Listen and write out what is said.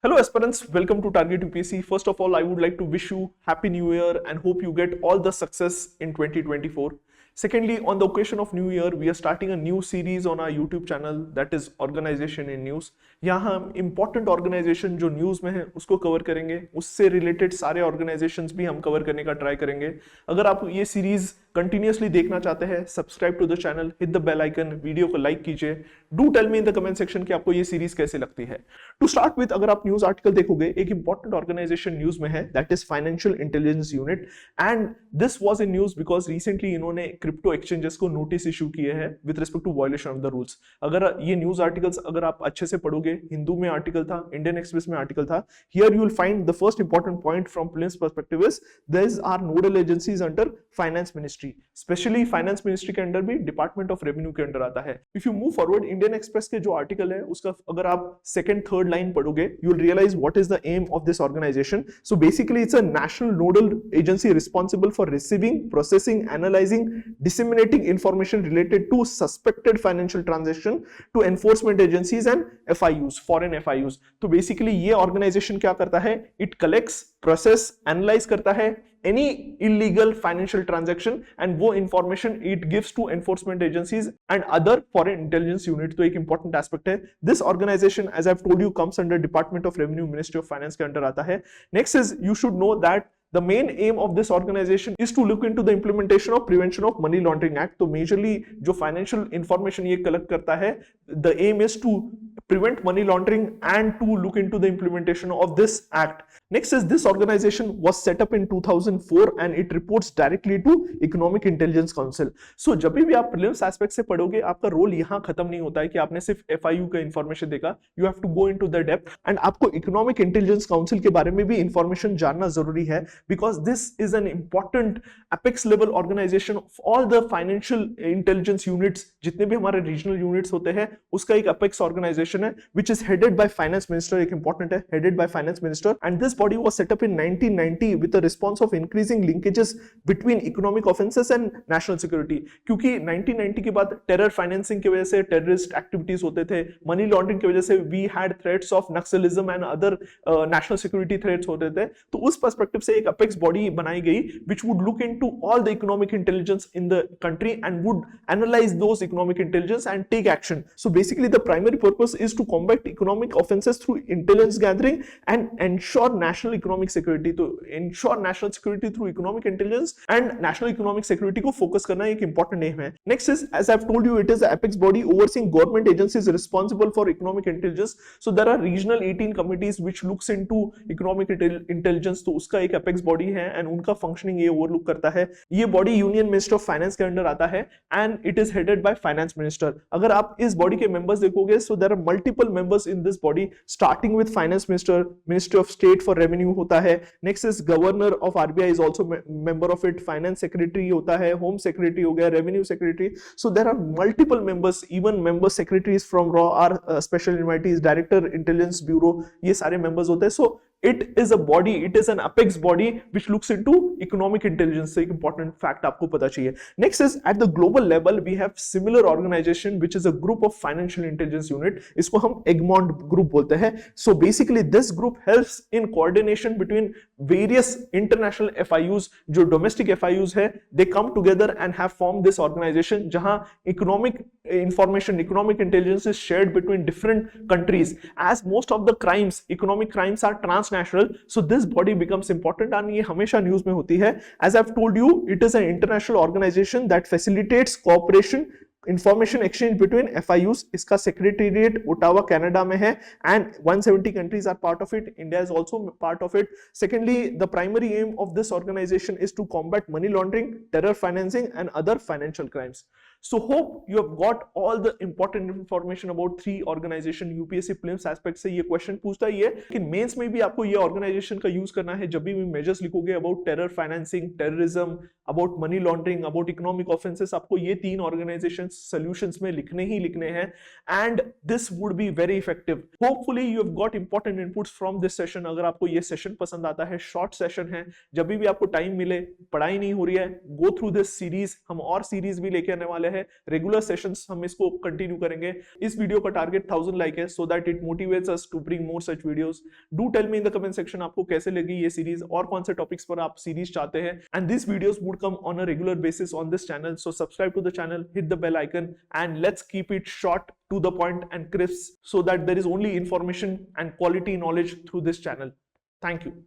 Hello aspirants, welcome to Target UPSC. First of all, I would like to wish you Happy New Year and hope you get all the success in 2024. Secondly, on the occasion of New Year, we are starting a new series on our YouTube channel that is Organization in News. यहाँ हम important organization जो news में है उसको cover करेंगे, उससे related सारे organizations भी हम cover करने का try करेंगे. अगर आप ये series continuously देखना चाहते हैं, subscribe to the channel, hit the bell icon, video को like कीजिए. Do tell me in the comment section कि आपको ये series कैसे लगती है. To start with, अगर आप न्यूज आर्टिकल देखोगे, एक इंपॉर्टेंट ऑर्गेनाइजेशन न्यूज में है, that is financial intelligence unit. And this was in news because recently इन्होंने क्रिप्टो एक्सचेंजेस को नोटिस इशू किए हैं with respect to violation of the rules. अगर ये न्यूज आर्टिकल्स अगर आप अच्छे से पढ़ोगे, हिंदू में आर्टिकल था, इंडियन एक्सप्रेस में आर्टिकल था. Here you will find the first important point from prelims perspective is there are nodal agencies under finance ministry. Specially finance ministry के अंडर भी डिपार्टमेंट ऑफ रेवेन्यू के अंडर आता है. If you move forward, Indian Express के जो article है उसका अगर आप सेकंड थर्ड लाइन पढ़ोगे, you will realize what is the aim of this organization. So basically it's a national nodal agency responsible for receiving, processing, analyzing, disseminating information related to suspected financial transaction to enforcement agencies and FIUs, foreign FIUs. तो basically ये organization क्या करता है? It collects, process, analyze करता है any illegal financial transaction and वो information it gives to enforcement agencies and other foreign intelligence unit. तो एक important aspect है. This organization, as I've told you, comes under Department of Revenue, Ministry of Finance के अंदर आता है. Next is you should know that the main aim of this organization is to look into the implementation of Prevention of Money Laundering Act. तो majorly जो financial information ये collect करता है, the aim is to prevent money laundering and to look into the implementation of this act. Next is this organization was set up in 2004 and it reports directly to Economic Intelligence Council. So जब भी आप prelims aspect से पढ़ोगे, आपका role यहाँ खत्म नहीं होता है कि आपने सिर्फ FIU का information देखा. You have to go into the depth and आपको Economic Intelligence Council के बारे में भी information जानना जरूरी है, because this is an important apex level organization of all the financial intelligence units. जितने भी हमारे regional units होते हैं उसका एक apex organization है which is headed by finance minister. एक important है, headed by finance minister, and this body was set up in 1990 with a response of increasing linkages between economic offenses and national security. क्योंकि 1990 के बाद terror financing की वजह से terrorist activities होते थे, मनी लॉन्ड्रिंग की वजह से we had threats of naxalism and other national security threats होते थे. तो उस पर्सपेक्टिव से एक अपेक्स बॉडी बनाई गई which would look into all the economic intelligence in the country and would analyze those economic intelligence and take action. So basically the primary purpose is to combat economic offenses through intelligence gathering and ensure national economic security. तो ensure national security through economic intelligence and national economic security को focus करना एक important aim है. Next is, as I've told you, it is the apex body overseeing government agencies responsible for economic intelligence. So there are regional 18 committees which looks into economic intelligence. तो उसका एक apex body है and उनका functioning ये overlook करता है. ये body Union Ministry of Finance के अंदर आता है and it is headed by Finance Minister. अगर आप इस body के members देखोगे, so there are multiple members in this body starting with Finance Minister, Ministry of State for Revenue होता है. Next is Governor of RBI is also member of it. Finance Secretary होता है, Home Secretary हो गया, Revenue Secretary. So there are multiple members, even member secretaries from RAW are special invitees, Director Intelligence Bureau, ये सारे members होते हैं. So it is a body, it is an apex body which looks into economic intelligence. एक important fact आपको पता चाहिए. Next is at the global level we have similar organization which is a group of financial intelligence unit. इसको हम Egmont group बोलते हैं. So basically this group helps in coordination between various international FIUs. जो domestic FIUs है, they come together and have formed this organization जहां economic information, economic intelligence is shared between different countries. As most of the crimes, economic crimes are transnational, so this body becomes important and ये हमेशा news में होती है. As I've told you, it is an international organization that facilitates cooperation, information exchange between FIUs. इसका secretariat Ottawa Canada में है and 170 countries are part of it. India is also part of it. Secondly, the primary aim of this organization is to combat money laundering, terror financing and other financial crimes. So hope you have got all the important information about three organization. UPSC prelims aspect से ये question पूछता ही है, लेकिन mains में भी आपको ये organization का यूज करना है जब भी measures लिखोगे about terror financing, terrorism, about money laundering, about economic offenses. आपको ये तीन organizations solutions में लिखने ही लिखने हैं and this would be very effective. Hopefully you have got important inputs from this session. अगर आपको ये session पसंद आता है, short session है, जब भी आपको time मिले, पढ़ाई नहीं हो रही है, go through this series. हम और series भी लेके आने वाले वाले हैं, रेगुलर सेशंस हम इसको कंटिन्यू करेंगे। इस वीडियो का टारगेट 1000 लाइक है, so that it motivates us to bring more such videos. Do tell me in the comment section आपको कैसे लगी ये सीरीज और कौन से टॉपिक्स पर आप सीरीज चाहते हैं, and this videos would come on a regular basis on this channel. So subscribe to the channel, hit the bell icon, and let's keep it short, to the point and crisp, so that there is only information and quality knowledge through this channel. Thank you.